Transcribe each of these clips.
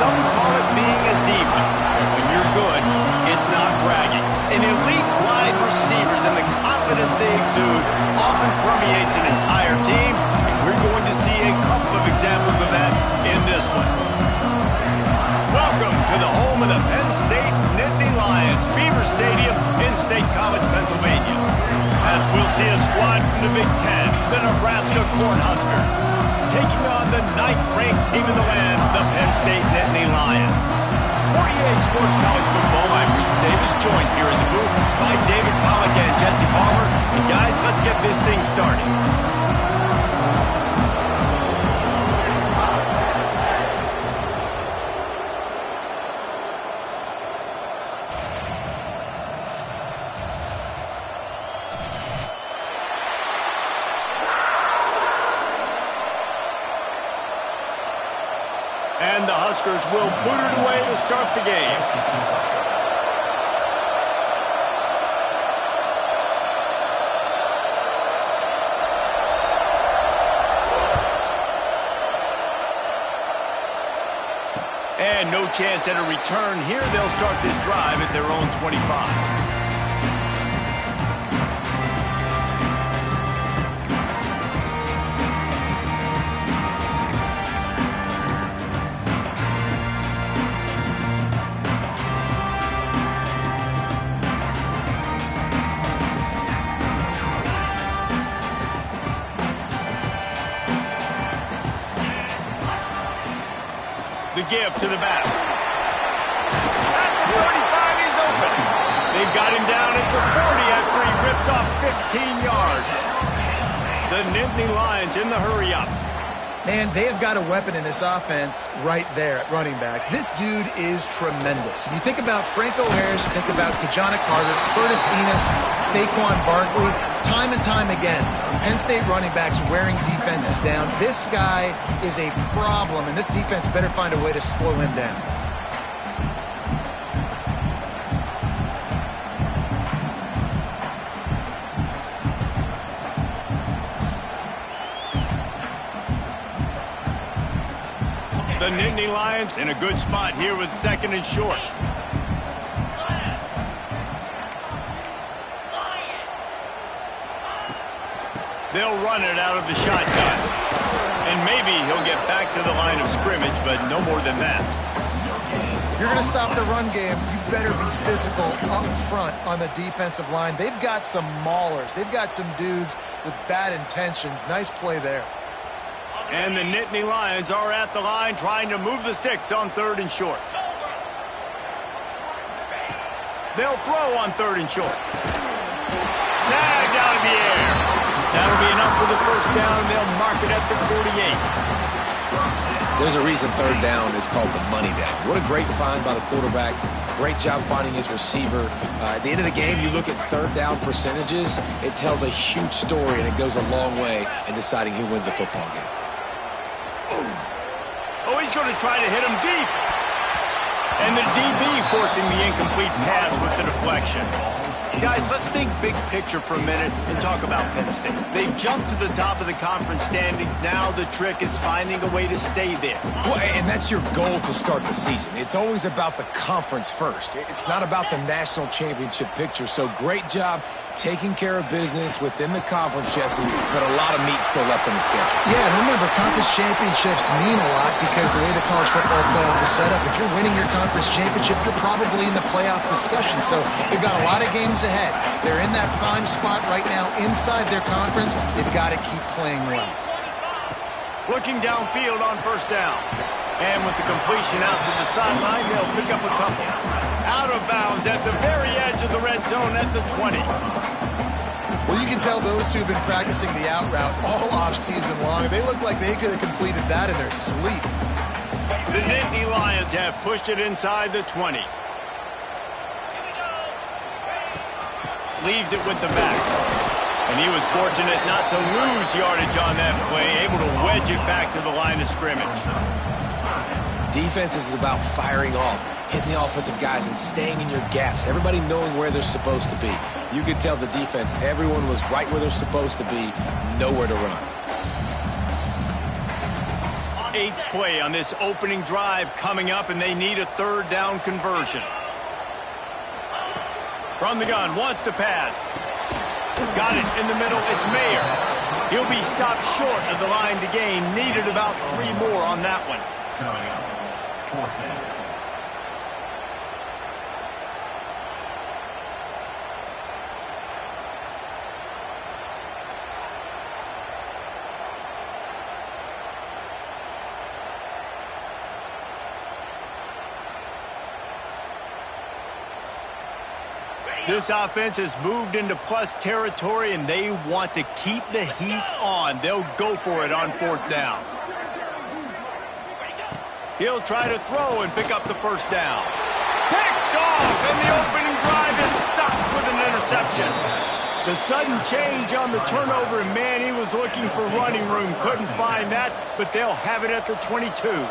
Some call it being a diva. But when you're good, it's not bragging. An elite wide receivers and the confidence they exude often permeates an entire team, and we're going to see a couple of examples of that in this one. Welcome to the home of the Penn State Nittany Lions, Beaver Stadium in State College, Pennsylvania. As we'll see a squad from the Big Ten, the Nebraska Cornhuskers, taking on the 9th-ranked team in the land, the Penn State Nittany Lions. For EA Sports College Football, I'm Reese Davis, joined here in the booth by David Pollack and Jesse Palmer. And guys, let's get this thing started. And the Huskers will put it away to start the game. And no chance at a return here. They'll start this drive at their own 25. The give to the back. At the 35, he's open. They've got him down at the 40 after he ripped off 15 yards. The Nittany Lions in the hurry-up. Man, they have got a weapon in this offense right there at running back. This dude is tremendous. You think about Franco Harris, you think about Kajana Carter, Curtis Enos, Saquon Barkley. Time and time again, Penn State running backs wearing defenses down. This guy is a problem, and this defense better find a way to slow him down. The Nittany Lions in a good spot here with 2nd and short. They'll run it out of the shotgun. And maybe he'll get back to the line of scrimmage, but no more than that. If you're going to stop the run game, you better be physical up front on the defensive line. They've got some maulers. They've got some dudes with bad intentions. Nice play there. And the Nittany Lions are at the line trying to move the sticks on 3rd and short. They'll throw on 3rd and short. Snagged out of the air. That'll be enough for the first down, and they'll mark it at the 48. There's a reason 3rd down is called the money down. What a great find by the quarterback. Great job finding his receiver. At the end of the game, you look at 3rd down percentages. It tells a huge story, and it goes a long way in deciding who wins a football game. Oh, he's going to try to hit him deep. And the DB forcing the incomplete pass with the deflection. Guys, let's think big picture for a minute and talk about Penn State. They've jumped to the top of the conference standings. Now the trick is finding a way to stay there. Well, and that's your goal to start the season. It's always about the conference first. It's not about the national championship picture. So great job taking care of business within the conference, Jesse, but a lot of meat still left in the schedule. Yeah, and remember, conference championships mean a lot because the way the college football playoff is set up, if you're winning your conference championship, you're probably in the playoff discussion. So they've got a lot of games ahead. They're in that prime spot right now inside their conference. They've got to keep playing well. Looking downfield on 1st down. And with the completion out to the sideline, they'll pick up a couple. Out of bounds at the very edge of the red zone at the 20. Well, you can tell those two have been practicing the out route all off season long. They look like they could have completed that in their sleep. The Nittany Lions have pushed it inside the 20. Leaves it with the back. And he was fortunate not to lose yardage on that play, able to wedge it back to the line of scrimmage. Defense is about firing off, hitting the offensive guys and staying in your gaps, everybody knowing where they're supposed to be. You could tell the defense, everyone was right where they're supposed to be, nowhere to run. A eighth play on this opening drive coming up, and they need a third down conversion. From the gun, wants to pass. Got it in the middle, it's Mayer. He'll be stopped short of the line to gain. Needed about 3 more on that one. Coming up, 4th down. This offense has moved into plus territory, and they want to keep the heat on. They'll go for it on 4th down. He'll try to throw and pick up the first down. Picked off, and the opening drive is stopped with an interception. The sudden change on the turnover, and man, he was looking for running room. Couldn't find that, but they'll have it at the 22.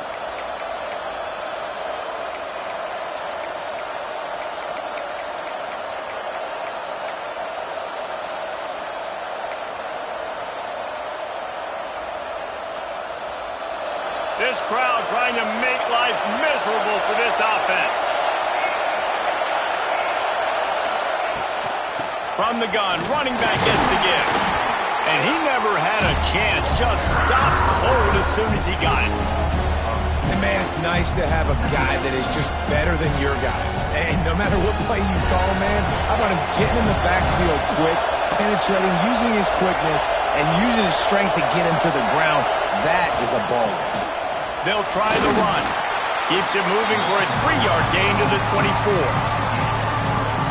This crowd trying to make life miserable for this offense. From the gun, running back gets the give. And he never had a chance, just stopped cold as soon as he got it. And man, it's nice to have a guy that is just better than your guys. And no matter what play you call, man, how about him getting in the backfield quick, penetrating, using his quickness, and using his strength to get him to the ground. That is a baller. They'll try the run. Keeps it moving for a 3-yard gain to the 24.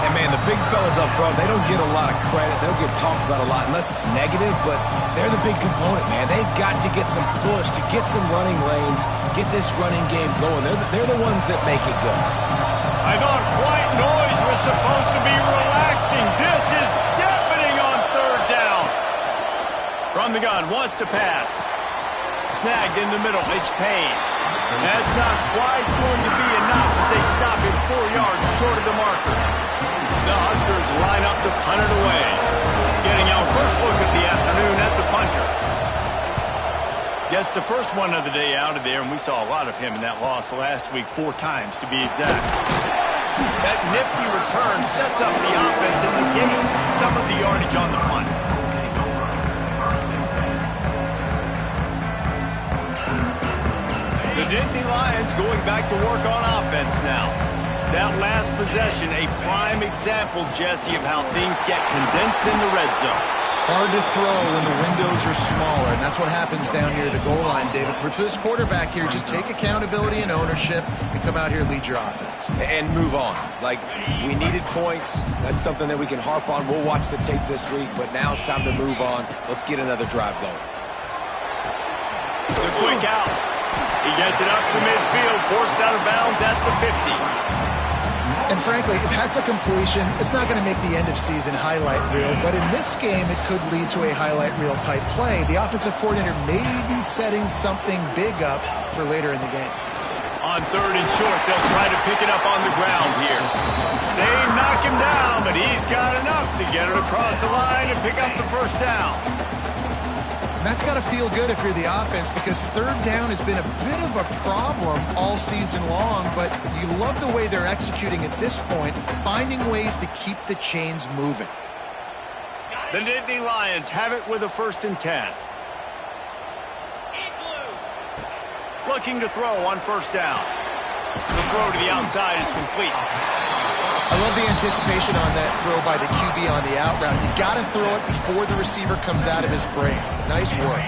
And man, the big fellas up front, they don't get a lot of credit. They'll get talked about a lot unless it's negative, but they're the big component, man. They've got to get some push, to get some running lanes, get this running game going. They're the ones that make it go. I thought white noise was supposed to be relaxing. This is deafening on 3rd down. From the gun, wants to pass. Snagged in the middle, it's Payne. That's not quite going to be enough as they stop him 4 yards short of the marker. The Huskers line up to punt it away. Getting our first look of the afternoon at the punter. Gets the first one of the day out of there, and we saw a lot of him in that loss last week, 4 times to be exact. That nifty return sets up the offense and negates some of the yardage on the punt. The Nittany Lions going back to work on offense now. That last possession, a prime example, Jesse, of how things get condensed in the red zone. Hard to throw when the windows are smaller, and that's what happens down here at the goal line, David. For this quarterback here, just take accountability and ownership and come out here and lead your offense. And move on. Like, we needed points. That's something that we can harp on. We'll watch the tape this week, but now it's time to move on. Let's get another drive going. The quick out. He gets it up to midfield, forced out of bounds at the 50. And frankly, if that's a completion, it's not going to make the end-of-season highlight reel. But in this game, it could lead to a highlight reel type play. The offensive coordinator may be setting something big up for later in the game. On 3rd and short, they'll try to pick it up on the ground here. They knock him down, but he's got enough to get it across the line and pick up the first down. And that's got to feel good if you're the offense, because 3rd down has been a bit of a problem all season long, but you love the way they're executing at this point, finding ways to keep the chains moving. The Nittany Lions have it with a 1st and 10. Looking to throw on 1st down. The throw to the outside is complete. I love the anticipation on that throw by the QB on the out route. You got to throw it before the receiver comes out of his break. Nice work.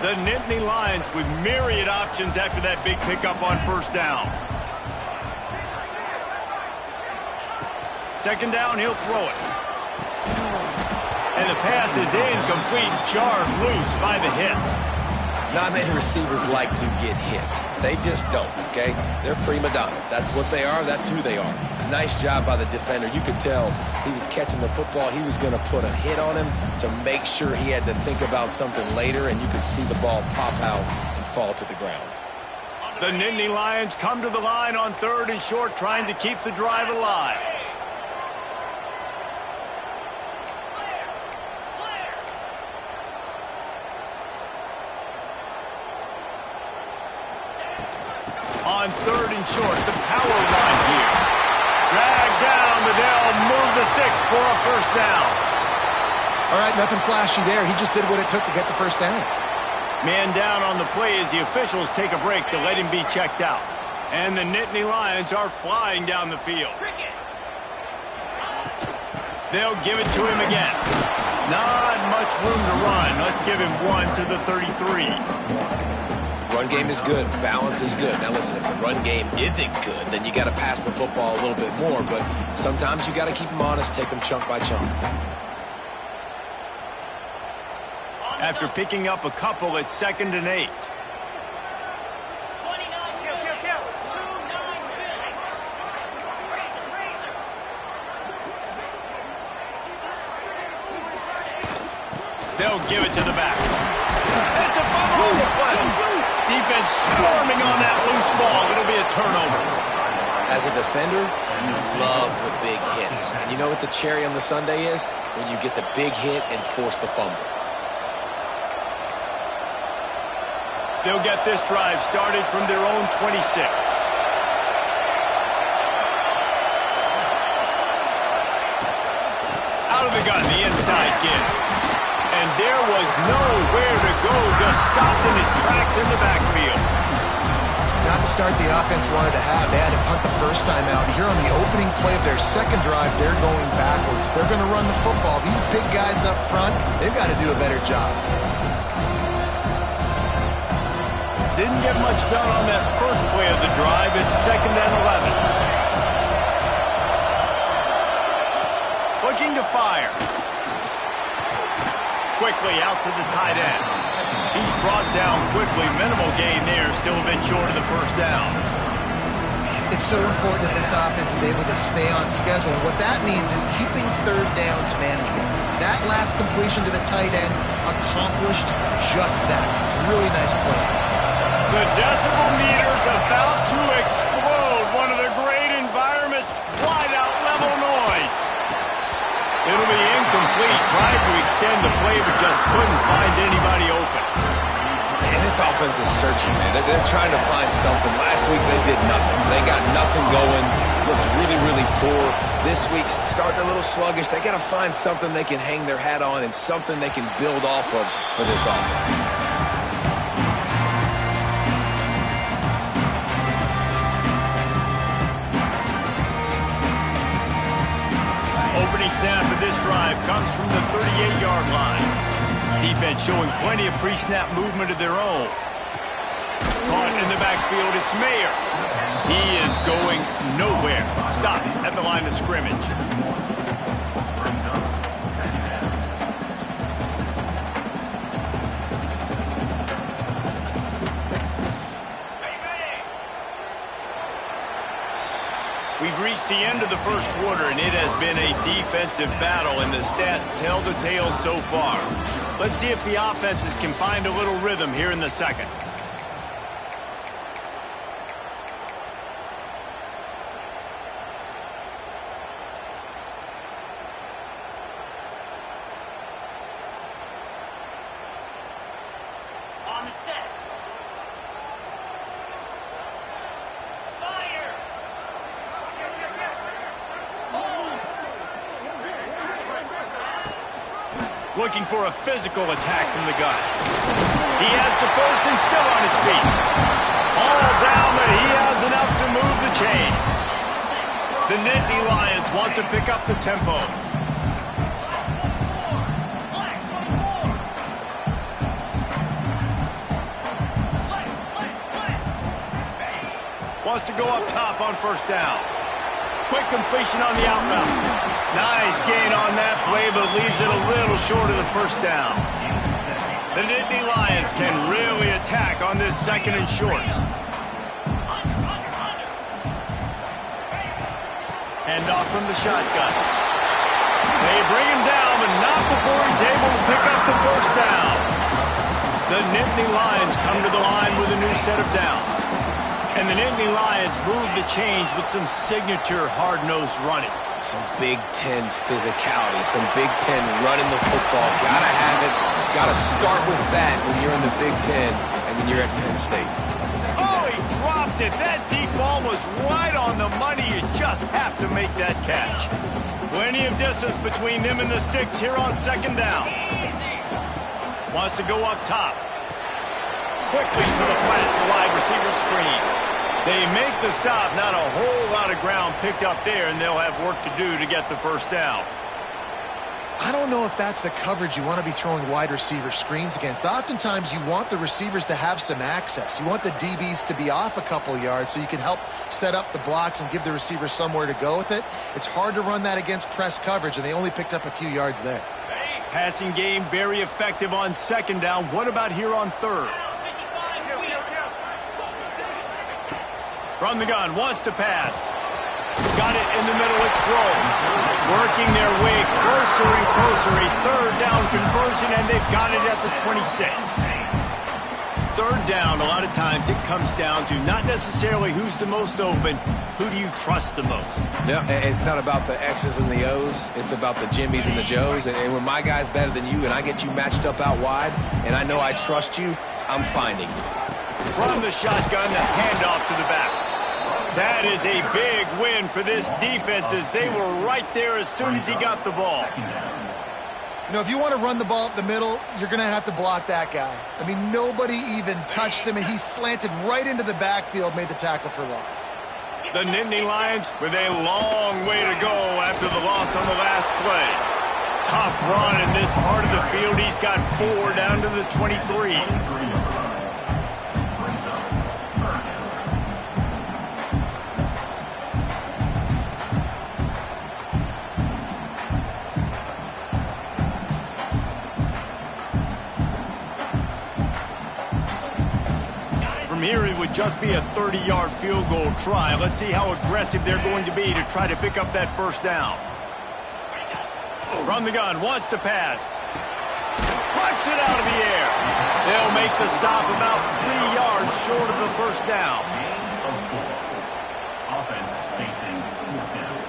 The Nittany Lions with myriad options after that big pickup on 1st down. 2nd down, he'll throw it. And the pass is incomplete, jarred loose by the hit. Not many receivers like to get hit. They just don't, okay? They're prima donnas. That's what they are. That's who they are. Nice job by the defender. You could tell he was catching the football. He was going to put a hit on him to make sure he had to think about something later, and you could see the ball pop out and fall to the ground. The Nittany Lions come to the line on 3rd and short, trying to keep the drive alive. on 3rd and short. The power run here. Drag down, but they'll move the sticks for a first down. All right, nothing flashy there. He just did what it took to get the first down. Man down on the play as the officials take a break to let him be checked out. And the Nittany Lions are flying down the field. They'll give it to him again. Not much room to run. Let's give him 1 to the 33. Run game is good. Balance is good. Now listen, if the run game isn't good, then you got to pass the football a little bit more. But sometimes you got to keep them honest, take them chunk by chunk. After picking up a couple, it's 2nd and 8. They'll give it to the back. It's a fumble on the play. Defense storming on that loose ball. It'll be a turnover. As a defender, you love the big hits. And you know what the cherry on the sundae is? When you get the big hit and force the fumble. They'll get this drive started from their own 26. Out of the gun, the inside give. And there was nowhere to go, just stopped in his tracks in the backfield. Not the start the offense wanted to have. They had to punt the first time out. Here on the opening play of their second drive, they're going backwards. If they're going to run the football, these big guys up front, they've got to do a better job. Didn't get much done on that first play of the drive. It's 2nd and 11. Looking to fire. Quickly out to the tight end. He's brought down quickly. Minimal gain there. Still a bit short of the first down. It's so important that this offense is able to stay on schedule. And what that means is keeping third downs manageable. That last completion to the tight end accomplished just that. Really nice play. The decibel meter's about to explode. One of the great environments. Wide out level noise. It'll be incomplete. Tried to extend the play, but just couldn't find anybody open. Man, this offense is searching, man. They're trying to find something. Last week, they did nothing. They got nothing going. Looked really, really poor. This week's starting a little sluggish. They got to find something they can hang their hat on and something they can build off of for this offense. Snap of this drive comes from the 38-yard line. Defense showing plenty of pre-snap movement of their own. Caught in the backfield, it's Mayer. He is going nowhere. Stop at the line of scrimmage. We've reached the end of the first quarter, and it has been a defensive battle, and the stats tell the tale so far. Let's see if the offenses can find a little rhythm here in the second. On the set. Looking for a physical attack from the gun. He has the first and still on his feet. All down, but he has enough to move the chains. The Nittany Lions want to pick up the tempo. Wants to go up top on first down. Quick completion on the outbound. Nice gain on that play, but leaves it a little short of the first down. The Nittany Lions can really attack on this 2nd and short. Hand off from the shotgun. They bring him down, but not before he's able to pick up the first down. The Nittany Lions come to the line with a new set of downs. And the Nittany Lions move the chains with some signature hard-nosed running. Some Big Ten physicality, some Big Ten running the football. Gotta have it. Gotta start with that when you're in the Big Ten and when you're at Penn State. Oh, he dropped missed it. That deep ball was right on the money. You just have to make that catch. Plenty of distance between them and the sticks here on second down. Wants to go up top. Quickly to the flat, the wide receiver screen. They make the stop. Not a whole lot of ground picked up there, and they'll have work to do to get the first down. I don't know if that's the coverage you want to be throwing wide receiver screens against. Oftentimes, you want the receivers to have some access. You want the DBs to be off a couple yards so you can help set up the blocks and give the receiver somewhere to go with it. It's hard to run that against press coverage, and they only picked up a few yards there. Passing game very effective on second down. What about here on third? From the gun, wants to pass. Got it in the middle, it's Grove. Working their way closer and closer. A third down conversion, and they've got it at the 26. Third down, a lot of times it comes down to not necessarily who's the most open, who do you trust the most? Yeah, it's not about the X's and the O's. It's about the Jimmies and the Joes. And when my guy's better than you and I get you matched up out wide and I know I trust you, I'm finding you. From the shotgun, the handoff to the back. That is a big win for this defense as they were right there as soon as he got the ball. You know, if you want to run the ball up the middle, you're going to have to block that guy. I mean, nobody even touched him, and he slanted right into the backfield, made the tackle for loss. The Nittany Lions with a long way to go after the loss on the last play. Tough run in this part of the field. He's got 4 down to the 23. Here it would just be a 30-yard field goal try. Let's see how aggressive they're going to be to try to pick up that first down. From the gun, wants to pass. Punts it out of the air. They'll make the stop about 3 yards short of the first down. Offense facing fourth down.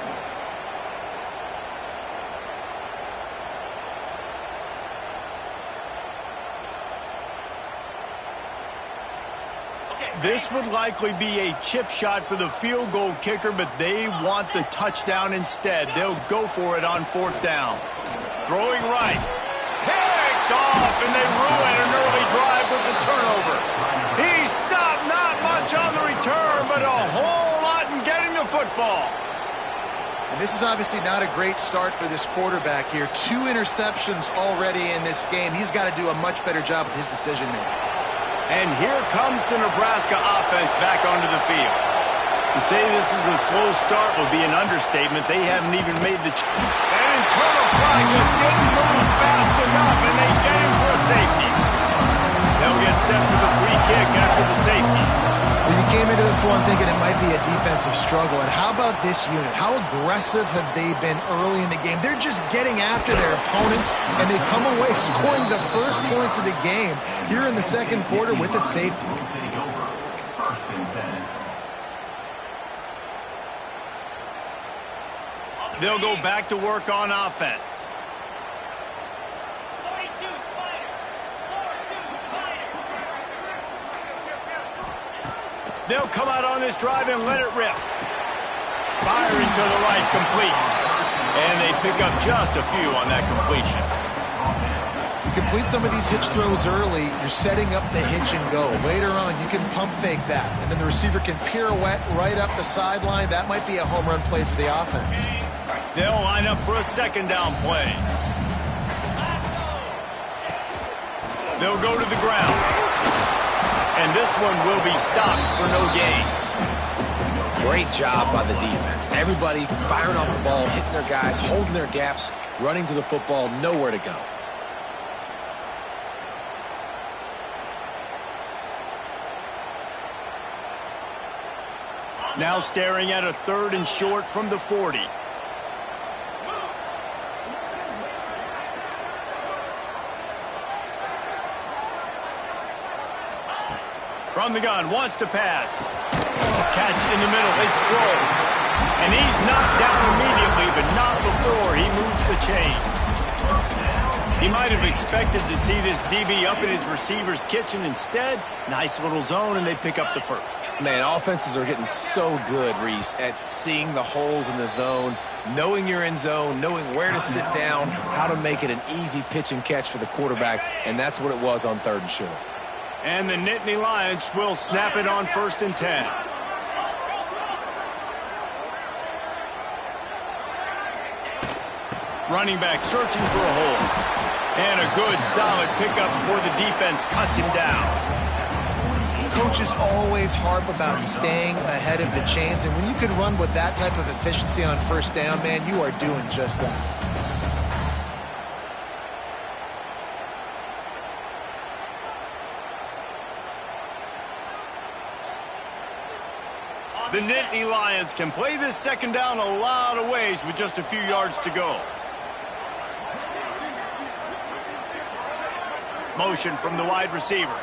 This would likely be a chip shot for the field goal kicker, but they want the touchdown instead. They'll go for it on fourth down. Throwing right. Picked off, and they ruin an early drive with the turnover. He stopped, not much on the return, but a whole lot in getting the football. And this is obviously not a great start for this quarterback here. 2 interceptions already in this game. He's got to do a much better job with his decision-making. And here comes the Nebraska offense back onto the field. To say this is a slow start will be an understatement. They haven't even made the... That internal play just didn't move fast enough, and they get him for a safety. They'll get set for the free kick after the safety. Well, you came into this one thinking it might be a defensive struggle, and how about this unit? How aggressive have they been early in the game? They're just getting after their opponent, and they come away scoring the first points of the game here in the second quarter with a safety. First and 10. They'll go back to work on offense. They'll come out on this drive and let it rip. Firing to the right, complete. And they pick up just a few on that completion. You complete some of these hitch throws early, you're setting up the hitch and go. Later on, you can pump fake that, and then the receiver can pirouette right up the sideline. That might be a home run play for the offense. They'll line up for a second down play. They'll go to the ground. And this one will be stopped for no gain. Great job by the defense. Everybody firing off the ball, hitting their guys, holding their gaps, running to the football, nowhere to go. Now staring at a 3rd and short from the 40. From the gun, wants to pass. Catch in the middle, it's Grove. And he's knocked down immediately, but not before he moves the chains. He might have expected to see this DB up in his receiver's kitchen. Instead, nice little zone, and they pick up the first. Man, offenses are getting so good, Reese, at seeing the holes in the zone, knowing you're in zone, knowing where to sit down, how to make it an easy pitch and catch for the quarterback, and that's what it was on 3rd and short. And the Nittany Lions will snap it on 1st and 10. Running back searching for a hole. And a good, solid pickup before the defense cuts him down. Coaches always harp about staying ahead of the chains, and when you can run with that type of efficiency on 1st down, man, you are doing just that. The Nittany Lions can play this 2nd down a lot of ways with just a few yards to go. Motion from the wide receiver.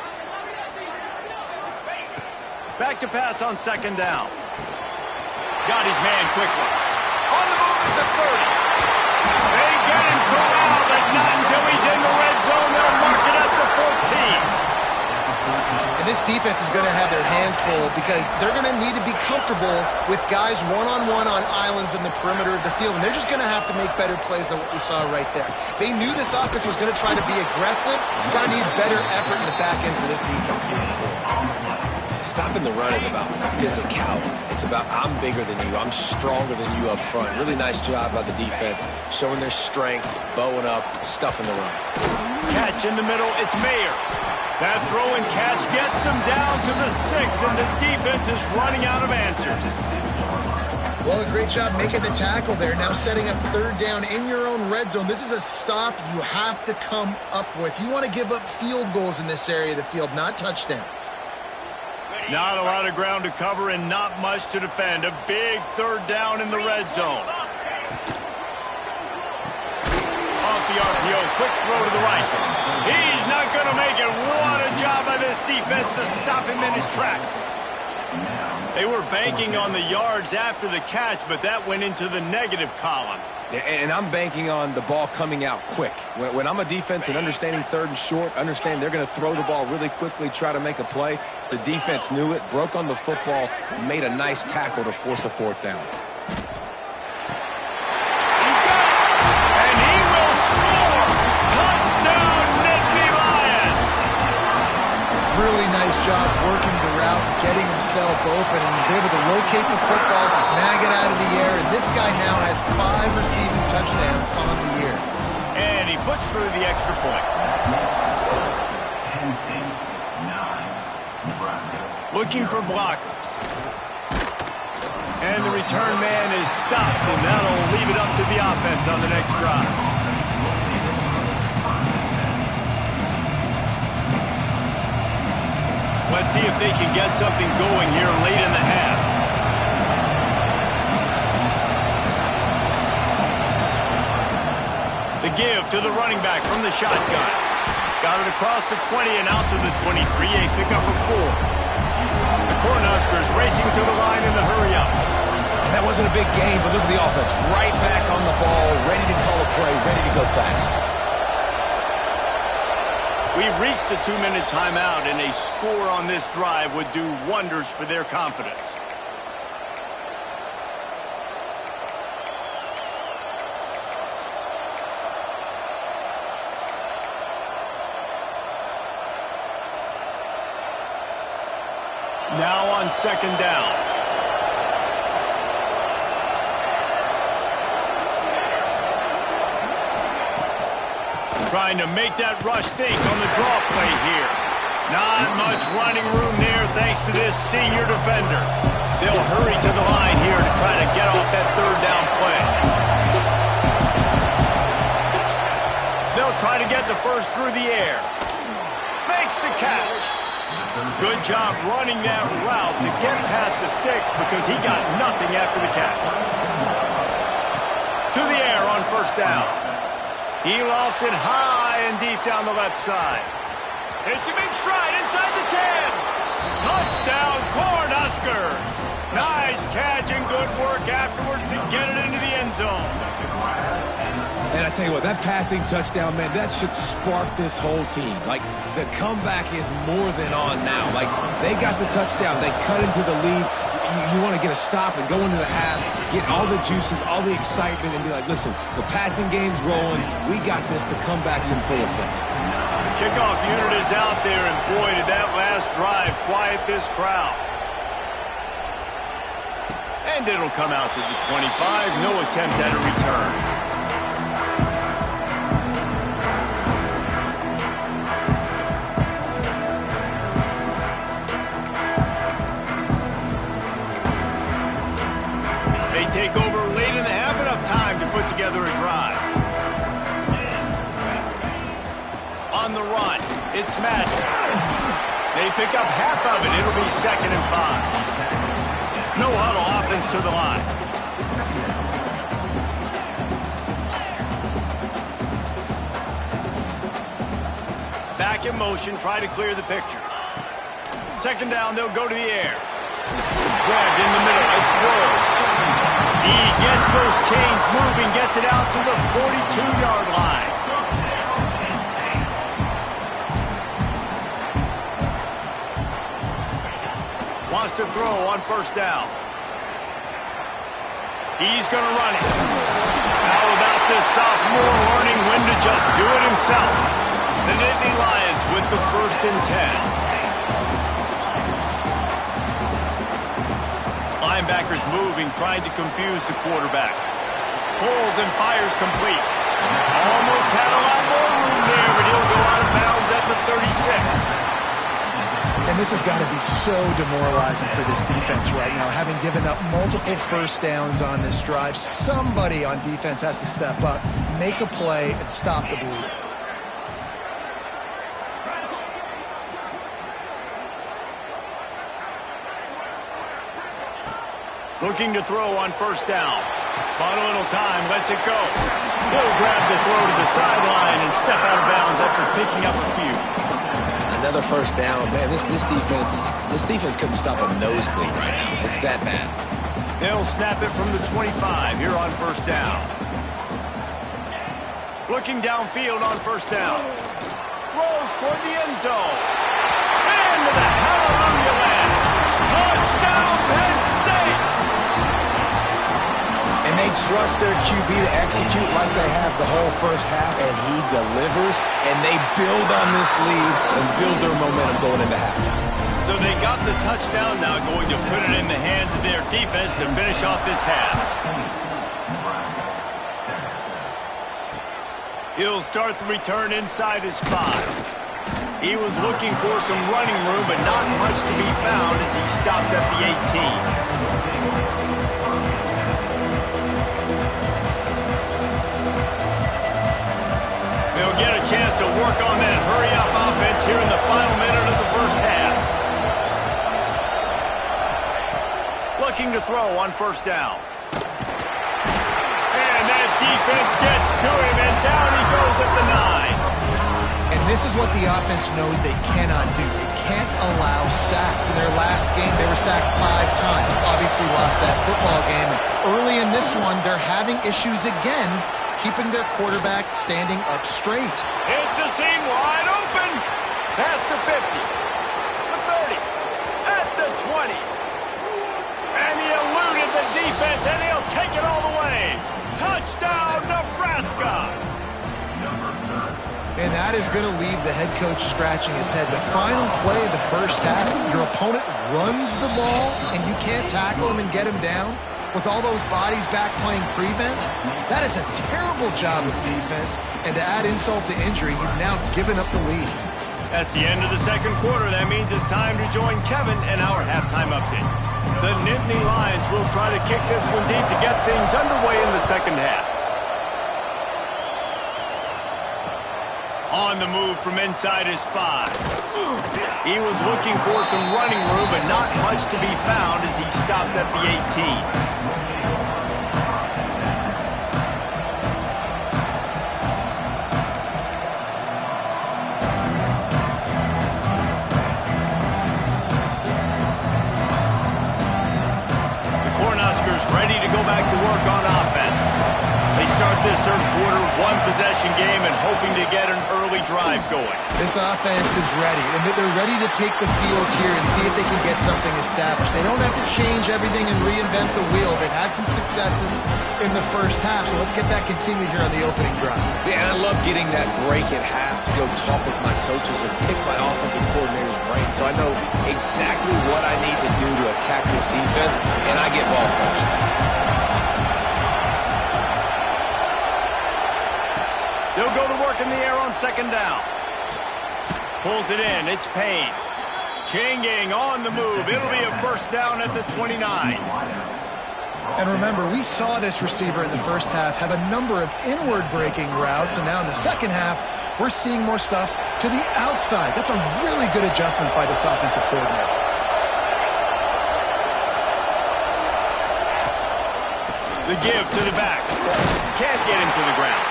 Back to pass on 2nd down. Got his man quickly. On the move at the 30. They get him corralled, but not until he's in the red zone. They'll mark it at the 14. And this defense is going to have their hands full because they're going to need to be comfortable with guys one-on-one on islands in the perimeter of the field. And they're just going to have to make better plays than what we saw right there. They knew this offense was going to try to be aggressive. Going to need better effort in the back end for this defense moving forward. Stopping the run is about physicality. It's about I'm bigger than you. I'm stronger than you up front. Really nice job by the defense, showing their strength, bowing up, stuffing the run. Catch in the middle. It's Mayer. That throw and catch gets them down to the 6, and the defense is running out of answers. Well, a great job making the tackle there. Now setting up 3rd down in your own red zone. This is a stop you have to come up with. You want to give up field goals in this area of the field, not touchdowns. Not a lot of ground to cover and not much to defend. A big 3rd down in the red zone. Off the RPO, quick throw to the right. He's not going to make it. What a job by this defense to stop him in his tracks. They were banking on the yards after the catch, but that went into the negative column. And I'm banking on the ball coming out quick. When I'm a defense and understanding 3rd and short, understand they're going to throw the ball really quickly, try to make a play. The defense knew it, broke on the football, made a nice tackle to force a 4th down. He's got it, and he will score. Touchdown, Nittany Lions. Really nice job working the route, getting himself open, and he was able to locate the football, snag it out of the air, and this guy now has 5 receiving touchdowns on the year. And he puts through the extra point. Penn State, 9, Nebraska. Looking for blockers. And the return man is stopped, and that'll leave it up to the offense on the next drive. Let's see if they can get something going here late in the half. The give to the running back from the shotgun. Got it across the 20 and out to the 23, a pickup of 4. The Cornhuskers racing to the line in the hurry-up. And that wasn't a big game, but look at the offense. Right back on the ball, ready to call a play, ready to go fast. We've reached the 2-minute timeout, and a score on this drive would do wonders for their confidence. Now on 2nd down. Trying to make that rush think on the draw play here. Not much running room there thanks to this senior defender. They'll hurry to the line here to try to get off that 3rd down play. They'll try to get the first through the air. Makes the catch. Good job running that route to get past the sticks because he got nothing after the catch. To the air on 1st down. He lofts it high and deep down the left side. It's a big stride inside the 10. Touchdown, Cornhuskers. Nice catch and good work afterwards to get it into the end zone. And I tell you what, that passing touchdown, man, that should spark this whole team. Like, the comeback is more than on now. Like, they got the touchdown. They cut into the lead. You want to get a stop and go into the half, get all the juices, all the excitement, and be like, listen, the passing game's rolling. We got this. The comeback's in full effect. The kickoff unit is out there, and boy, did that last drive quiet this crowd. And it'll come out to the 25. No attempt at a return. Take over late in the half, enough time to put together a drive. On the run, it's Magic. They pick up half of it. It'll be 2nd and 5. No huddle offense to the line. Back in motion, try to clear the picture. 2nd down, they'll go to the air. Grabbed in the middle, explode. He gets those chains moving, gets it out to the 42-yard line. Wants to throw on 1st down. He's going to run it. How about this sophomore learning when to just do it himself? The Nittany Lions with the 1st and 10. Linebackers moving, trying to confuse the quarterback. Pulls and fires complete. Almost had a lot more room there, but he'll go out of bounds at the 36. And this has got to be so demoralizing for this defense right now, having given up multiple 1st downs on this drive. Somebody on defense has to step up, make a play, and stop the bleeding. Looking to throw on 1st down. Bought a little time, lets it go. He'll grab the throw to the sideline and step out of bounds after picking up a few. Another 1st down. Man, this defense couldn't stop a nosebleed right now. It's that bad. They'll snap it from the 25 here on 1st down. Looking downfield on 1st down. Throws toward the end zone. Into the hallelujah land. Touchdown, Penn State! And they trust their QB to execute like they have the whole 1st half, and he delivers, and they build on this lead and build their momentum going into halftime. So they got the touchdown, now going to put it in the hands of their defense to finish off this half. He'll start the return inside his 5. He was looking for some running room, but not much to be found as he stopped at the 18. They'll get a chance to work on that hurry-up offense here in the final minute of the 1st half. Looking to throw on 1st down. And that defense gets to him, and down he goes at the 9. And this is what the offense knows they cannot do. They can't allow sacks. In their last game, they were sacked 5 times. Obviously lost that football game. Early in this one, they're having issues again, keeping their quarterback standing up straight. It's a seam wide open. Past the 50. The 30. At the 20. And he eluded the defense, and he'll take it all the way. Touchdown, Nebraska. And that is going to leave the head coach scratching his head. The final play of the 1st half, your opponent runs the ball, and you can't tackle him and get him down with all those bodies back playing prevent. That is a terrible job of defense. And to add insult to injury, you've now given up the lead. That's the end of the 2nd quarter. That means it's time to join Kevin and our halftime update. The Nittany Lions will try to kick this one deep to get things underway in the 2nd half. On the move from inside his 5. He was looking for some running room, but not much to be found as he stopped at the 18. The Cornhuskers ready to go back to work on offense. They start this 3rd quarter One possession game and hoping to get an early drive going. This offense is ready, and they're ready to take the field here and see if they can get something established. They don't have to change everything and reinvent the wheel. They've had some successes in the first half, so let's get that continued here on the opening drive. Yeah, and I love getting that break at half to go talk with my coaches and pick my offensive coordinator's brain so I know exactly what I need to do to attack this defense, and I get ball first. They'll go to work in the air on second down. Pulls it in. It's Payne. Changing on the move. It'll be a first down at the 29. And remember, we saw this receiver in the first half have a number of inward breaking routes, and now in the second half, we're seeing more stuff to the outside. That's a really good adjustment by this offensive coordinator. The give to the back. Can't get him to the ground.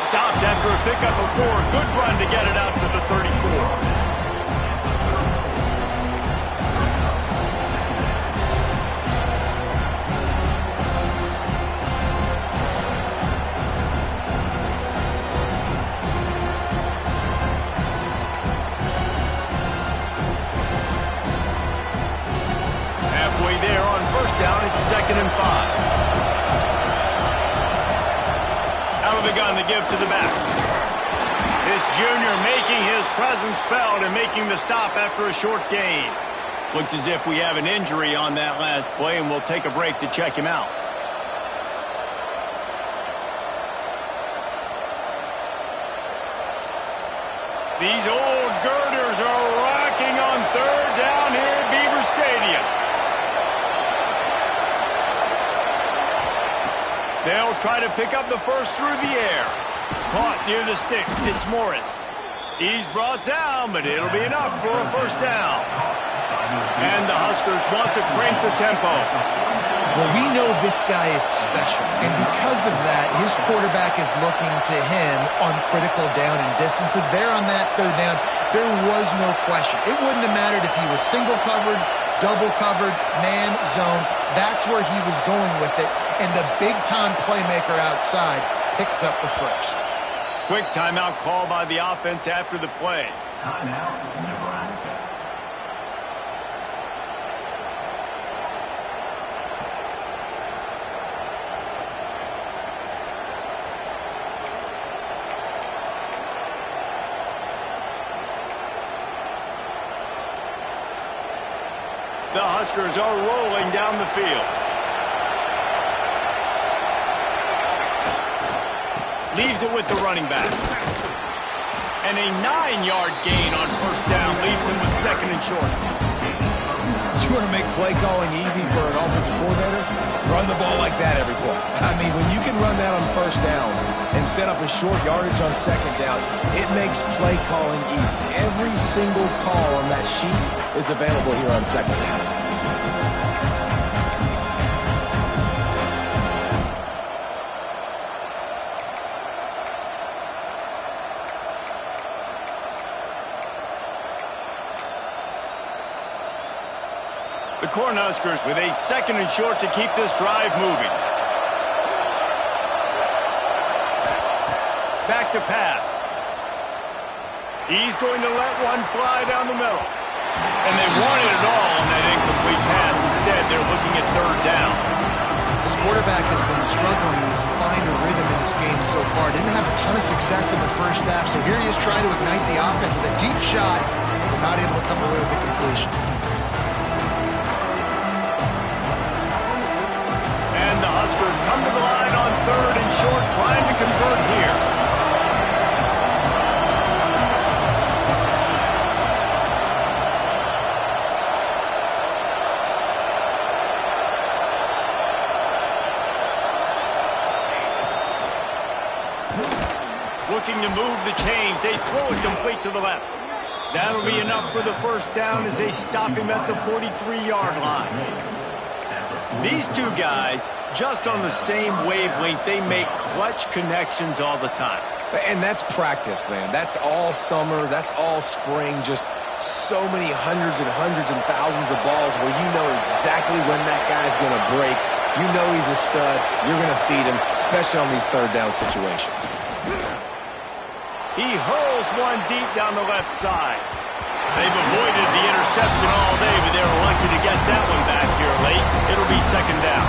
Stopped after a pickup of 4. Good run to get it out to the 34. Halfway there on first down, it's 2nd and 5. Out of the gun to give to the back. This junior making his presence felt and making the stop after a short gain. Looks as if we have an injury on that last play, and we'll take a break to check him out. These old girders are rocking on third down here at Beaver Stadium. They'll try to pick up the first through the air. Caught near the sticks. It's Morris. He's brought down, but it'll be enough for a first down. And the Huskers want to crank the tempo. Well, we know this guy is special, and because of that, his quarterback is looking to him on critical down and distances. There on that third down, there was no question. It wouldn't have mattered if he was single covered, double covered, man, zone. That's where he was going with it, and the big-time playmaker outside picks up the first. Quick timeout call by the offense after the play. Timeout, Nebraska. The Huskers are rolling down the field. Leaves it with the running back. And a 9-yard gain on first down leaves him with 2nd and short. You want to make play calling easy for an offensive coordinator? Run the ball like that every play. I mean, when you can run that on first down and set up a short yardage on second down, it makes play calling easy. Every single call on that sheet is available here on second down. The Cornhuskers with a 2nd and short to keep this drive moving. Back to pass. He's going to let one fly down the middle. And they wanted it all on that incomplete pass. Instead, they're looking at third down. This quarterback has been struggling to find a rhythm in this game so far. Didn't have a ton of success in the first half, so here he is trying to ignite the offense with a deep shot, but not able to come away with the completion. And the Huskers come to the line on 3rd and short, trying to convert here. Looking to move the chains. They throw it complete to the left. That'll be enough for the first down as they stop him at the 43-yard line. These two guys, just on the same wavelength, they make clutch connections all the time. And that's practice, man. That's all summer. That's all spring. Just so many hundreds and thousands of balls where you know exactly when that guy's going to break. You know he's a stud. You're going to feed him, especially on these third down situations. He hurls one deep down the left side. They've avoided the interception all day, but they were lucky to get that one back here late. It'll be second down.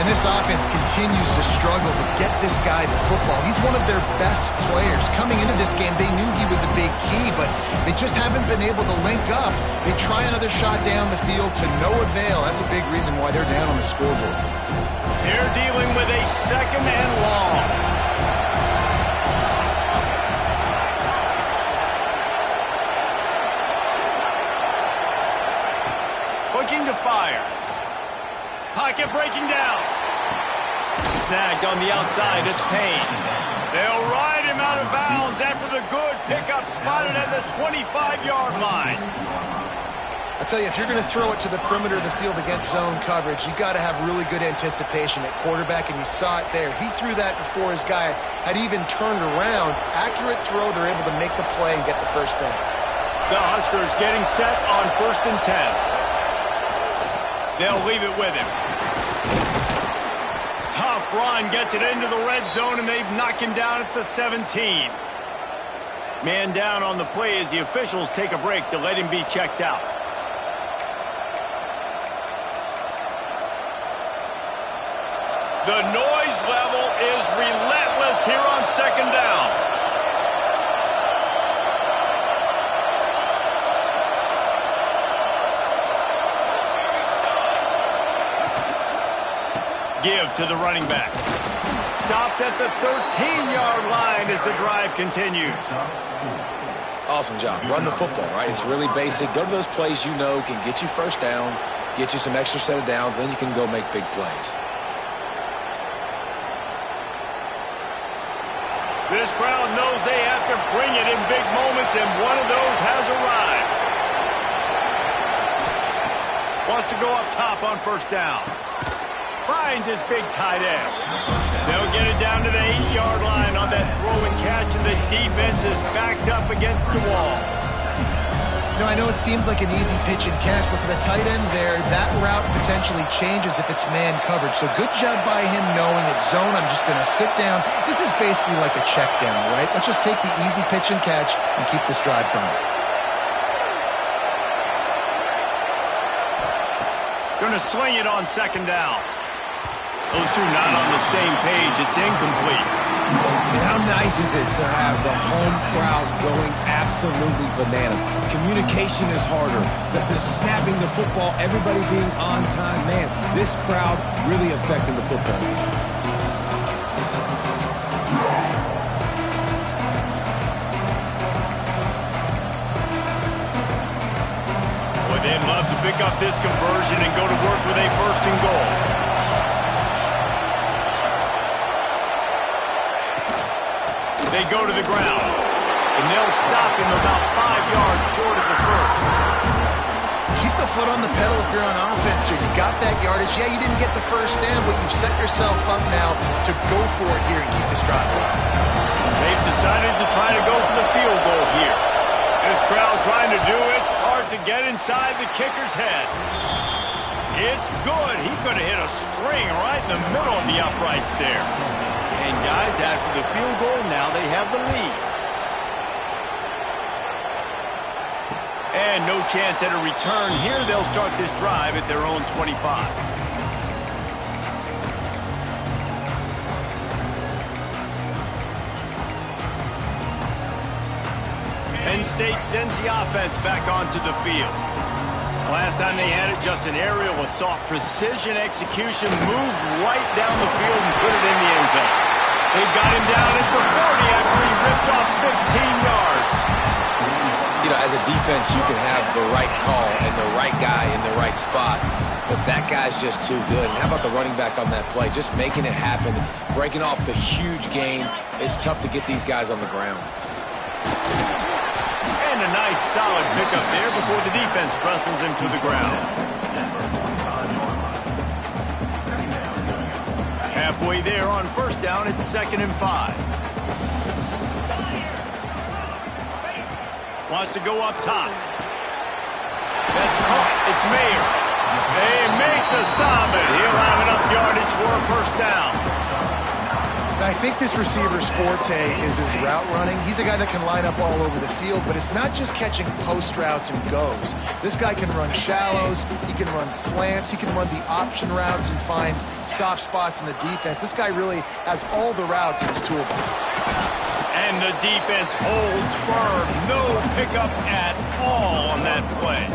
And this offense continues to struggle to get this guy the football. He's one of their best players. Coming into this game, they knew he was a big key, but they just haven't been able to link up. They try another shot down the field to no avail. That's a big reason why they're down on the scoreboard. They're dealing with a second and long. Looking to fire. Pocket breaking down. Snagged on the outside. It's Payne. They'll ride him out of bounds after the good pickup spotted at the 25-yard line. I tell you, if you're going to throw it to the perimeter of the field against zone coverage, you got to have really good anticipation at quarterback, and you saw it there. He threw that before his guy had even turned around. Accurate throw, they're able to make the play and get the first down. The Huskers getting set on 1st and 10. They'll leave it with him. Tough run, gets it into the red zone, and they've knocked him down at the 17. Man down on the play as the officials take a break to let him be checked out. The noise level is relentless here on second down. Give to the running back. Stopped at the 13-yard line as the drive continues. Awesome job. Run the football, right? It's really basic. Go to those plays you know can get you first downs, get you some extra set of downs, then you can go make big plays. This crowd knows they have to bring it in big moments, and one of those has arrived. Wants to go up top on first down. Finds his big tight end. They'll get it down to the 8-yard line on that throw and catch, and the defense is backed up against the wall. You know, I know it seems like an easy pitch and catch, but for the tight end there, that route potentially changes if it's man coverage. So good job by him knowing it's zone. I'm just going to sit down. This is basically like a check down, right? Let's just take the easy pitch and catch and keep this drive going. Going to swing it on second down. Those two not on the same page. It's incomplete. And how nice is it to have the home crowd going absolutely bananas? Communication is harder. The snapping the football, everybody being on time. Man, this crowd really affecting the football game. Boy, they'd love to pick up this conversion and go to work with a 1st and goal. They go to the ground, and they'll stop him about 5 yards short of the first. Keep the foot on the pedal if you're on offense here. You got that yardage. Yeah, you didn't get the first down, but you've set yourself up now to go for it here and keep this drive going. They've decided to try to go for the field goal here. This crowd trying to do its part to get inside the kicker's head. It's good. He could have hit a string right in the middle of the uprights there. And guys, after the field goal, now they have the lead. And no chance at a return here. They'll start this drive at their own 25. Penn State sends the offense back onto the field. Last time they had it, just an aerial assault. Precision execution, moved right down the field and put it in the end zone. They've got him down at the 40 after he ripped off 15 yards. You know, as a defense, you can have the right call and the right guy in the right spot, but that guy's just too good. And how about the running back on that play? Just making it happen, breaking off the huge gain. It's tough to get these guys on the ground. And a nice solid pickup there before the defense wrestles him to the ground. Halfway there on first down, it's 2nd and 5. Wants to go up top. That's caught. It's Mayer. They make the stop, and he'll have enough yardage for a first down. I think this receiver's forte is his route running. He's a guy that can line up all over the field, but it's not just catching post routes and goes. This guy can run shallows, he can run slants, he can run the option routes and find soft spots in the defense. This guy really has all the routes in his toolbox. And the defense holds firm. No pickup at all on that play.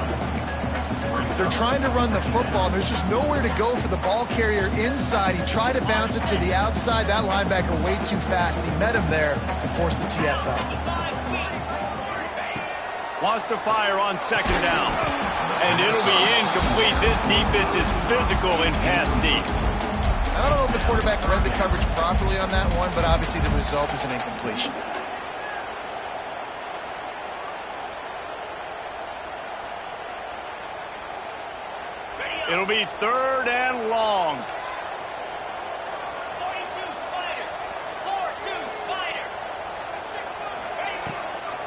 They're trying to run the football. There's just nowhere to go for the ball carrier inside. He tried to bounce it to the outside. That linebacker way too fast. He met him there and forced the TFL. Wants to fire on second down. And it'll be incomplete. This defense is physical in pass deep. I don't know if the quarterback read the coverage properly on that one, but obviously the result is an incompletion. It'll be third and long. 42 Spider. 4-2 Spider.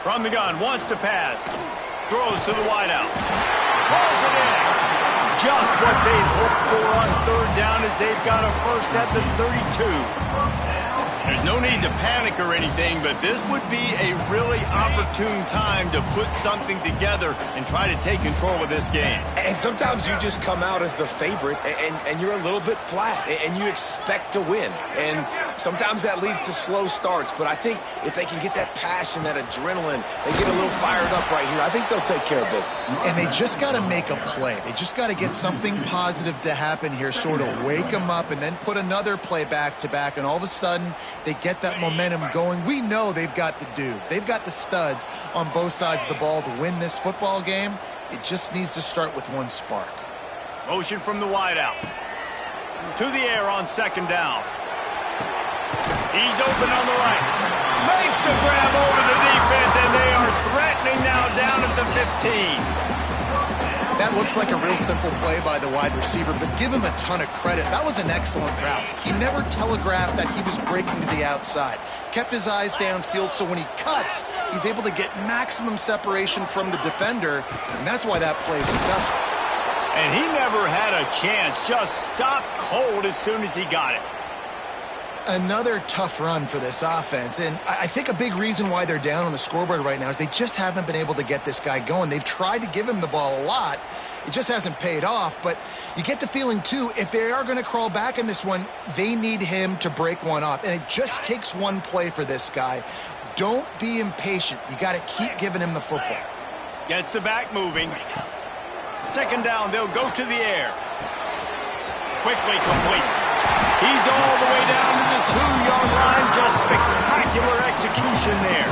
From the gun, wants to pass. Throws to the wideout. Rolls it in. Just what they'd hoped for on third down as they've got a first at the 32. There's no need to panic or anything, but this would be a really opportune time to put something together and try to take control of this game. And sometimes you just come out as the favorite, and you're a little bit flat, and you expect to win. And sometimes that leads to slow starts, but I think if they can get that passion, that adrenaline, they get a little fired up right here, I think they'll take care of business. And they just got to make a play. They just got to get something positive to happen here, sort of wake them up, and then put another play back-to-back, and all of a sudden they get that momentum going. We know they've got the dudes. They've got the studs on both sides of the ball to win this football game. It just needs to start with one spark. Motion from the wideout. To the air on second down. He's open on the right. Makes the grab over the defense, and they are threatening now down at the 15. That looks like a real simple play by the wide receiver, but give him a ton of credit. That was an excellent route. He never telegraphed that he was breaking to the outside. Kept his eyes downfield, so when he cuts, he's able to get maximum separation from the defender, and that's why that play is successful. And he never had a chance. Just stopped cold as soon as he got it. Another tough run for this offense, and I think a big reason why they're down on the scoreboard right now is they just haven't been able to get this guy going. They've tried to give him the ball a lot. It just hasn't paid off, but you get the feeling, too, if they are going to crawl back in this one, they need him to break one off, and it just takes one play for this guy. Don't be impatient. You got to keep giving him the football. Gets the back moving. Second down, they'll go to the air. Quickly complete. He's all the way down to the 2-yard line. Just spectacular execution there.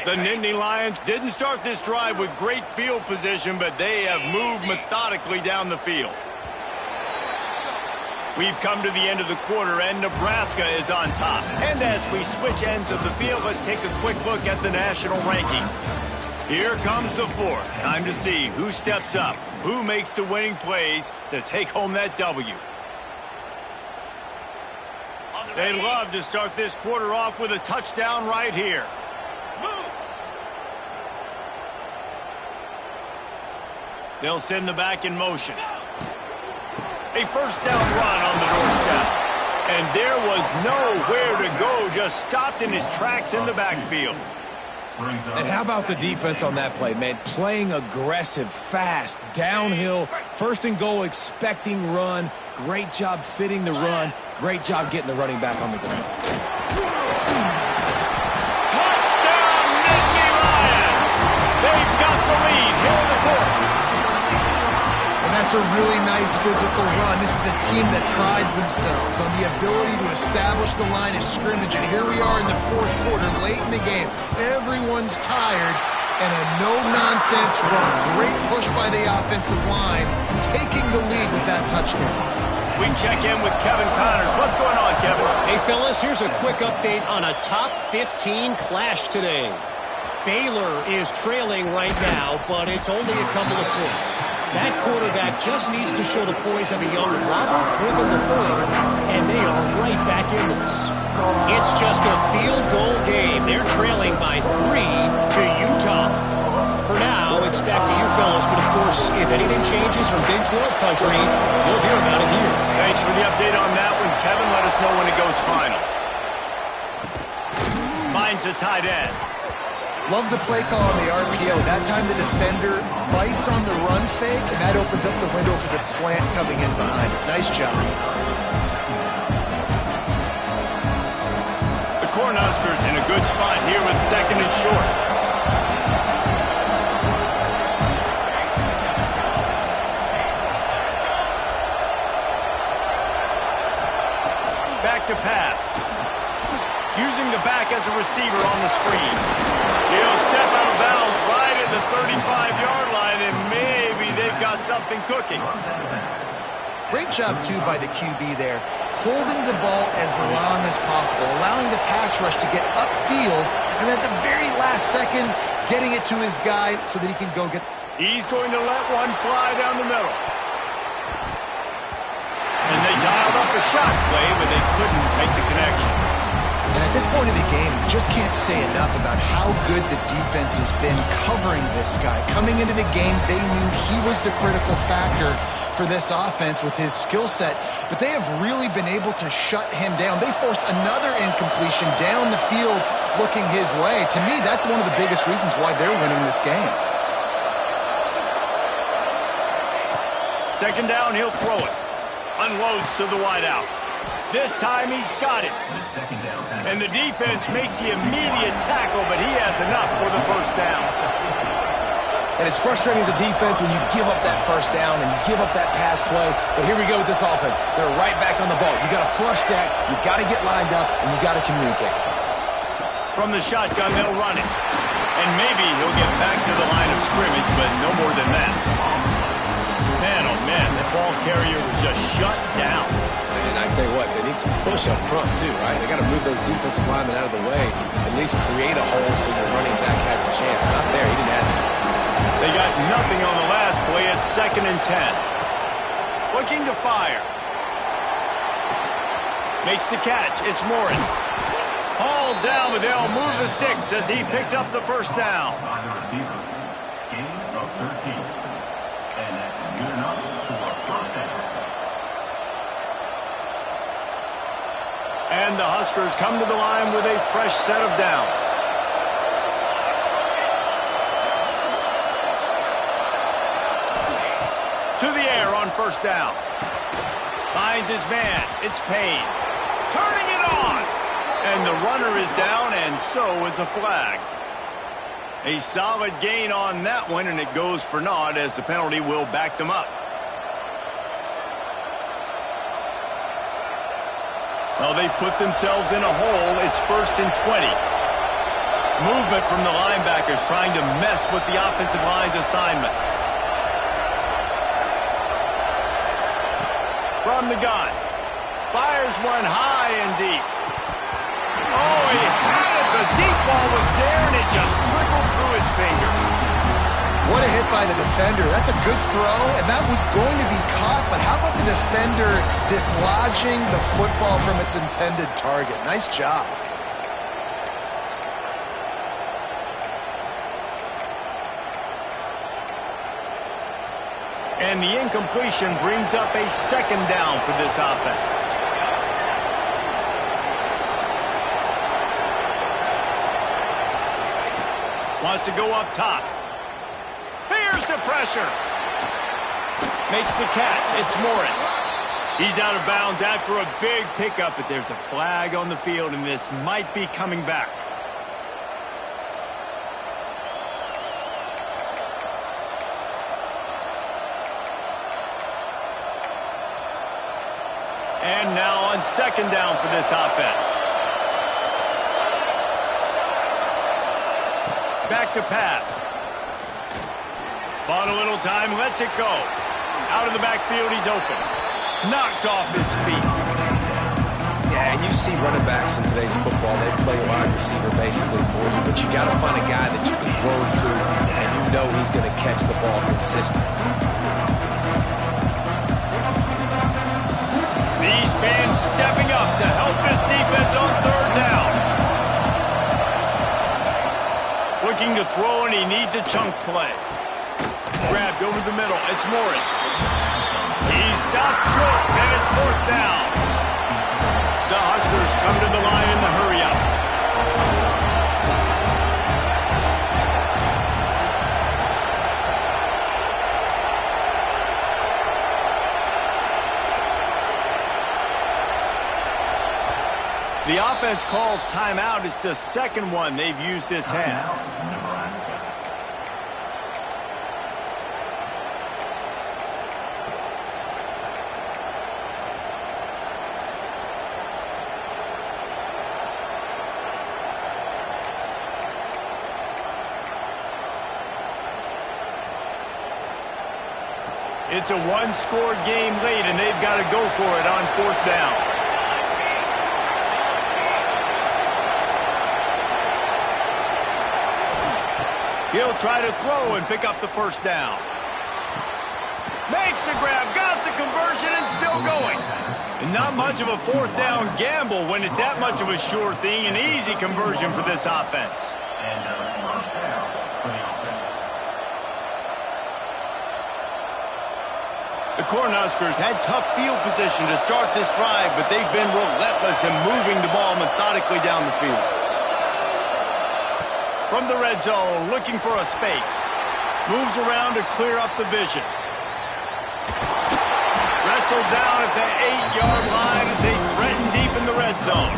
The Nittany Lions didn't start this drive with great field position, but they have moved methodically down the field. We've come to the end of the quarter, and Nebraska is on top. And as we switch ends of the field, let's take a quick look at the national rankings. Here comes the fourth. Time to see who steps up, who makes the winning plays to take home that W. They'd love to start this quarter off with a touchdown right here. They'll send the back in motion. A first down run on the doorstep. And there was nowhere to go, just stopped in his tracks in the backfield. And how about the defense on that play, man? Playing aggressive, fast, downhill, first and goal, expecting run. Great job fitting the run. Great job getting the running back on the ground. Touchdown, Nittany Lions! They've got the lead here in the fourth. That's a really nice physical run. This is a team that prides themselves on the ability to establish the line of scrimmage. And here we are in the fourth quarter, late in the game. Everyone's tired, and a no-nonsense run. Great push by the offensive line, taking the lead with that touchdown. We check in with Kevin Connors. What's going on, Kevin? Hey, fellas, here's a quick update on a top 15 clash today. Baylor is trailing right now, but it's only a couple of points. That quarterback just needs to show the poise of a young Robert Griffin III, and they are right back into this. It's just a field goal game. They're trailing by 3 to Utah. For now, it's back to you fellas, but of course, if anything changes from Big 12 country, you'll hear about it here. Thanks for the update on that one, Kevin. Let us know when it goes final. Finds a tight end. Love the play call on the RPO. That time the defender bites on the run fake, and that opens up the window for the slant coming in behind. Nice job. The Cornhuskers in a good spot here with 2nd and short. Back to pass. Using the back as a receiver on the screen. He'll step out of bounds right at the 35-yard line, and maybe they've got something cooking. Great job, too, by the QB there. Holding the ball as long as possible, allowing the pass rush to get upfield, and at the very last second, getting it to his guy so that he can go get... He's going to let one fly down the middle. And they dialed up a shot play, but they couldn't make the connection. And at this point of the game, you just can't say enough about how good the defense has been covering this guy. Coming into the game, they knew he was the critical factor for this offense with his skill set, but they have really been able to shut him down. They force another incompletion down the field looking his way. To me, that's one of the biggest reasons why they're winning this game. 2nd down, he'll throw it. Unloads to the wideout. This time he's got it. And the defense makes the immediate tackle, but he has enough for the 1st down. And it's frustrating as a defense when you give up that 1st down and you give up that pass play. But here we go with this offense. They're right back on the ball. You got to flush that. You got to get lined up, and you got to communicate. From the shotgun, they'll run it. And maybe he'll get back to the line of scrimmage, but no more than that. Man, oh man, that ball carrier was just shut down. And I tell you what, they need some push up front too, right? They got to move those defensive linemen out of the way, at least create a hole so your running back has a chance. Not there, he didn't have that. They got nothing on the last play. It's 2nd and 10. Looking to fire. Makes the catch. It's Morris. Hauled down, but they'll move the sticks as he picks up the 1st down. By the receiver. Gain of 13. And that's good enough for a 1st down. And the Huskers come to the line with a fresh set of downs. To the air on 1st down. Finds his man. It's Payne. Turning it on. And the runner is down, and so is a flag. A solid gain on that one, and it goes for naught as the penalty will back them up. Well, they've put themselves in a hole. It's 1st and 20. Movement from the linebackers trying to mess with the offensive line's assignments. From the gun. Fires one high and deep. Oh, he had it. The deep ball was there, and it just trickled through his fingers. What a hit by the defender. That's a good throw, and that was going to be caught, but how about the defender dislodging the football from its intended target? Nice job. And the incompletion brings up a 2nd down for this offense. Wants to go up top. Here's the pressure. Makes the catch. It's Morris. He's out of bounds after a big pickup, but there's a flag on the field, and this might be coming back. And now on 2nd down for this offense. Back to pass. Bought a little time, lets it go. Out of the backfield, he's open. Knocked off his feet. Yeah, and you see running backs in today's football, they play wide receiver basically for you, but you got to find a guy that you can throw it to and you know he's going to catch the ball consistently. These fans stepping up to help this defense on third down. Looking to throw, and he needs a chunk play. Grabbed over the middle. It's Morris. He stopped short, and it's fourth down. The Huskers come to the line in the hurry-up. The offense calls timeout. It's the second one they've used this half. It's a one-score game late, and they've got to go for it on fourth down. He'll try to throw and pick up the first down. Makes the grab, got the conversion, and still going. And not much of a fourth down gamble when it's that much of a sure thing. An easy conversion for this offense. And first down for the offense. The Cornhuskers had tough field position to start this drive, but they've been relentless in moving the ball methodically down the field. From the red zone, looking for a space. Moves around to clear up the vision. Wrestled down at the 8-yard line as they threaten deep in the red zone.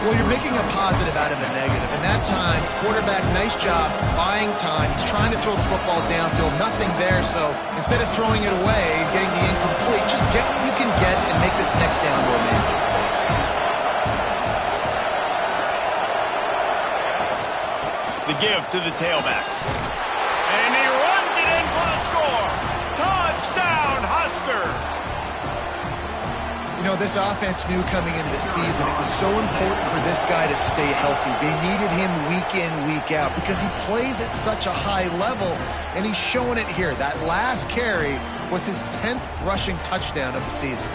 Well, you're making a positive out of a negative. In that time, quarterback, nice job buying time. He's trying to throw the football downfield. Nothing there, so instead of throwing it away and getting the incomplete, just get what you can get and make this next down more manageable. The give to the tailback. And he runs it in for the score. Touchdown, Huskers. You know, this offense knew coming into the season it was so important for this guy to stay healthy. They needed him week in, week out because he plays at such a high level, and he's showing it here. That last carry was his 10th rushing touchdown of the season.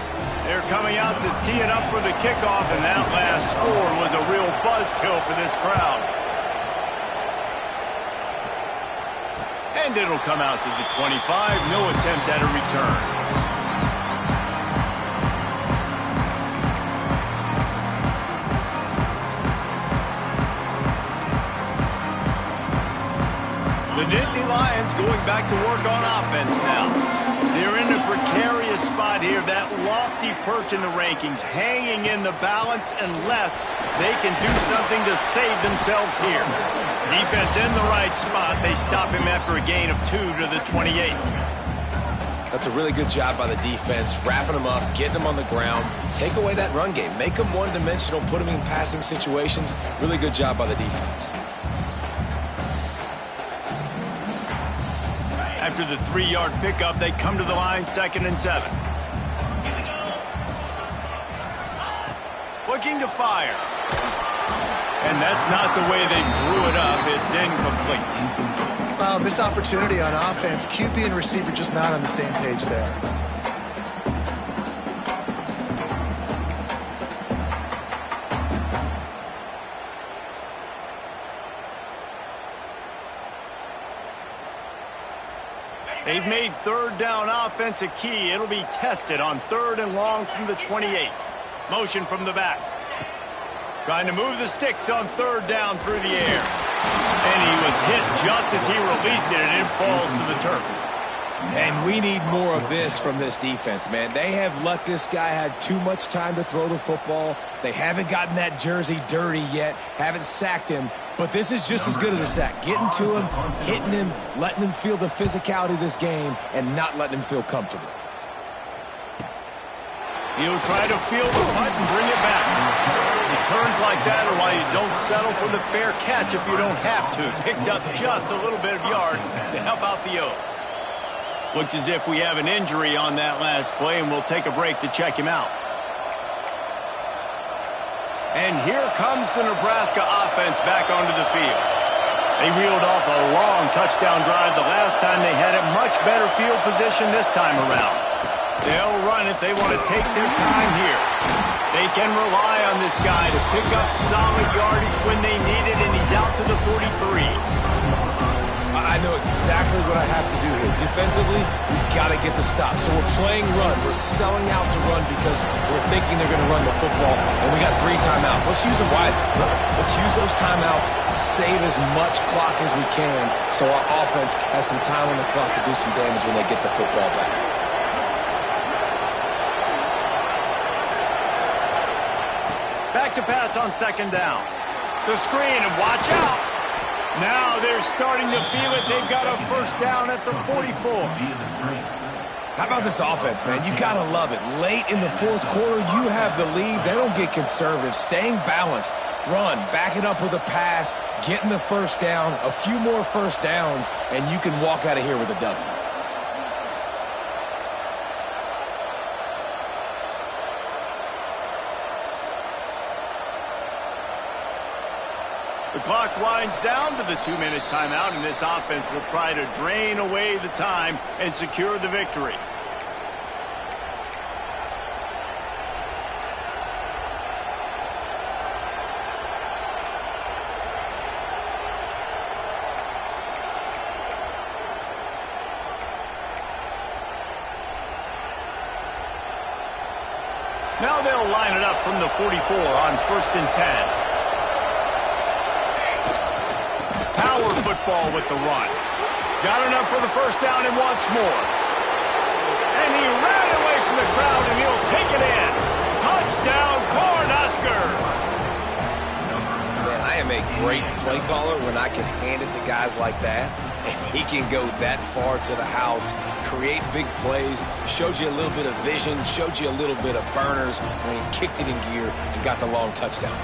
They're coming out to tee it up for the kickoff, and that last score was a real buzzkill for this crowd. And it'll come out to the 25. No attempt at a return. The Nittany Lions going back to work on offense now. They're in a precarious spot here. That lofty perch in the rankings, hanging in the balance unless they can do something to save themselves here. Defense in the right spot. They stop him after a gain of 2 to the 28. That's a really good job by the defense, wrapping him up, getting him on the ground, take away that run game, make him one-dimensional, put him in passing situations. Really good job by the defense. After the 3-yard pickup, they come to the line, 2nd and 7. Looking to fire. And that's not the way they drew it up. It's incomplete. Missed opportunity on offense. QB and receiver just not on the same page there. They've made third down offense a key. It'll be tested on 3rd and long from the 28. Motion from the back. Trying to move the sticks on 3rd down through the air. And he was hit just as he released it, and it falls to the turf. And we need more of this from this defense, man. They have let this guy have too much time to throw the football. They haven't gotten that jersey dirty yet, haven't sacked him. But this is just as good as a sack. Getting to him, hitting him, letting him feel the physicality of this game, and not letting him feel comfortable. He'll try to field the punt and bring it back. Returns like that are why you don't settle for the fair catch if you don't have to. Picks up just a little bit of yards to help out the O's. Looks as if we have an injury on that last play, and we'll take a break to check him out. And here comes the Nebraska offense back onto the field. They reeled off a long touchdown drive the last time they had a much better field position this time around. They'll run it. They want to take their time here. They can rely on this guy to pick up solid yardage when they need it, and he's out to the 43. I know exactly what I have to do here. Defensively, we've got to get the stop. So we're playing run. We're selling out to run because we're thinking they're going to run the football, and we got 3 timeouts. Let's use them wisely. Look, let's use those timeouts, save as much clock as we can so our offense has some time on the clock to do some damage when they get the football back. Back to pass on second down. The screen, and watch out. Now they're starting to feel it. They've got a first down at the 44. How about this offense, man? You got to love it. Late in the fourth quarter, you have the lead. They don't get conservative. Staying balanced. Run, back it up with a pass, getting the first down, a few more first downs, and you can walk out of here with a W. The clock winds down to the 2-minute timeout, and this offense will try to drain away the time and secure the victory. Now they'll line it up from the 44 on 1st and 10. Power football with the run. Got enough for the first down and wants more. And he ran away from the crowd, and he'll take it in. Touchdown, Cornhuskers! Man, I am a great play caller when I can hand it to guys like that. And he can go that far to the house, create big plays, showed you a little bit of vision, showed you a little bit of burners when he kicked it in gear and got the long touchdown.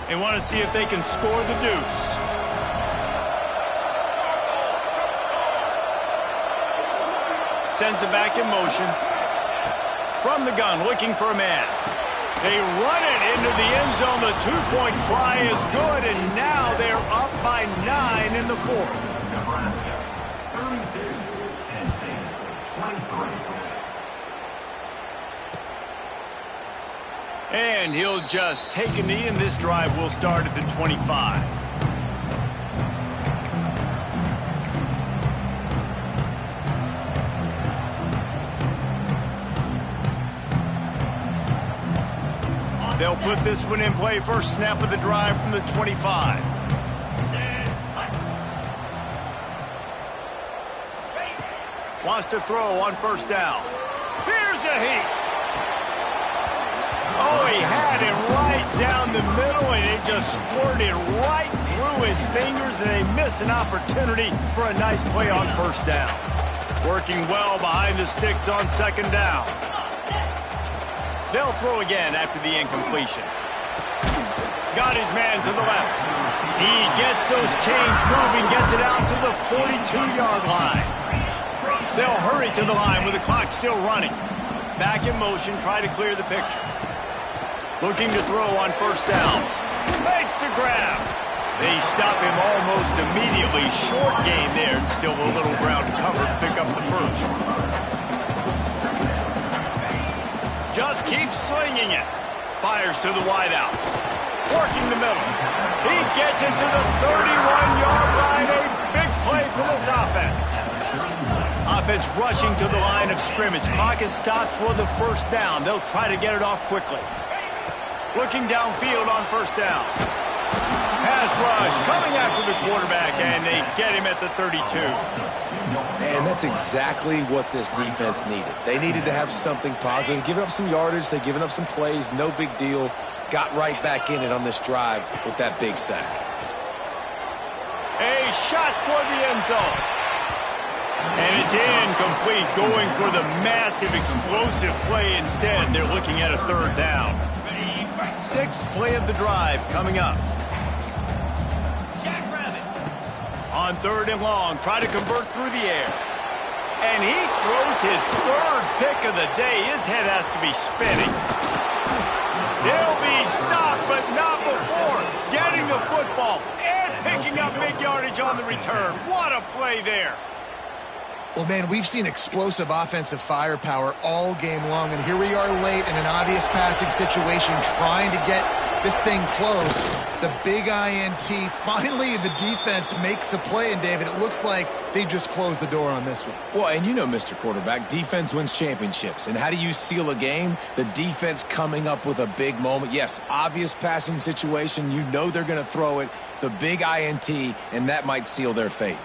They want to see if they can score the deuce. Sends it back in motion. From the gun, looking for a man. They run it into the end zone. The 2-point try is good, and now they're up by 9 in the fourth. Nebraska, 32, Penn State, 23. And he'll just take a knee, and this drive will start at the 25. They'll put this one in play. First snap of the drive from the 25. Wants to throw on first down. Here's a heat. Oh, he had it right down the middle, and it just squirted right through his fingers, and they miss an opportunity for a nice play on first down. Working well behind the sticks on second down. They'll throw again after the incompletion. Got his man to the left. He gets those chains moving, gets it out to the 42-yard line. They'll hurry to the line with the clock still running. Back in motion, try to clear the picture. Looking to throw on first down. Makes the grab. They stop him almost immediately. Short gain there, and still a little ground to cover to pick up the first. Just keeps slinging it. Fires to the wideout. Working the middle. He gets it to the 31-yard line. A big play for this offense. Offense rushing to the line of scrimmage. Clock is stopped for the first down. They'll try to get it off quickly. Looking downfield on first down. Pass rush coming after the quarterback, and they get him at the 32. And that's exactly what this defense needed. They needed to have something positive. Giving up some yardage, they've given up some plays, no big deal. Got right back in it on this drive with that big sack. A shot for the end zone. And it's incomplete, going for the massive explosive play instead. They're looking at a third down. Sixth play of the drive coming up. On 3rd and long, try to convert through the air. And he throws his 3rd pick of the day. His head has to be spinning. He'll be stopped, but not before getting the football and picking up big yardage on the return. What a play there. Well, man, we've seen explosive offensive firepower all game long, and here we are late in an obvious passing situation trying to get this thing close. The big INT, finally the defense makes a play, and David, it looks like they just closed the door on this one. Well, and you know, Mr. Quarterback, defense wins championships. And how do you seal a game? The defense coming up with a big moment. Yes, obvious passing situation. You know they're going to throw it. The big INT, and that might seal their fate.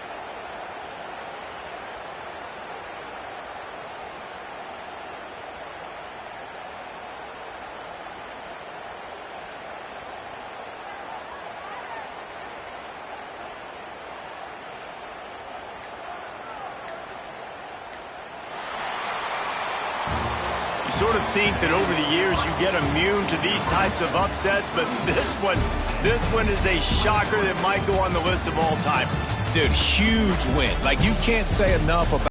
Sort of think that over the years you get immune to these types of upsets, but this one is a shocker that might go on the list of all time. Dude, huge win. Like, you can't say enough about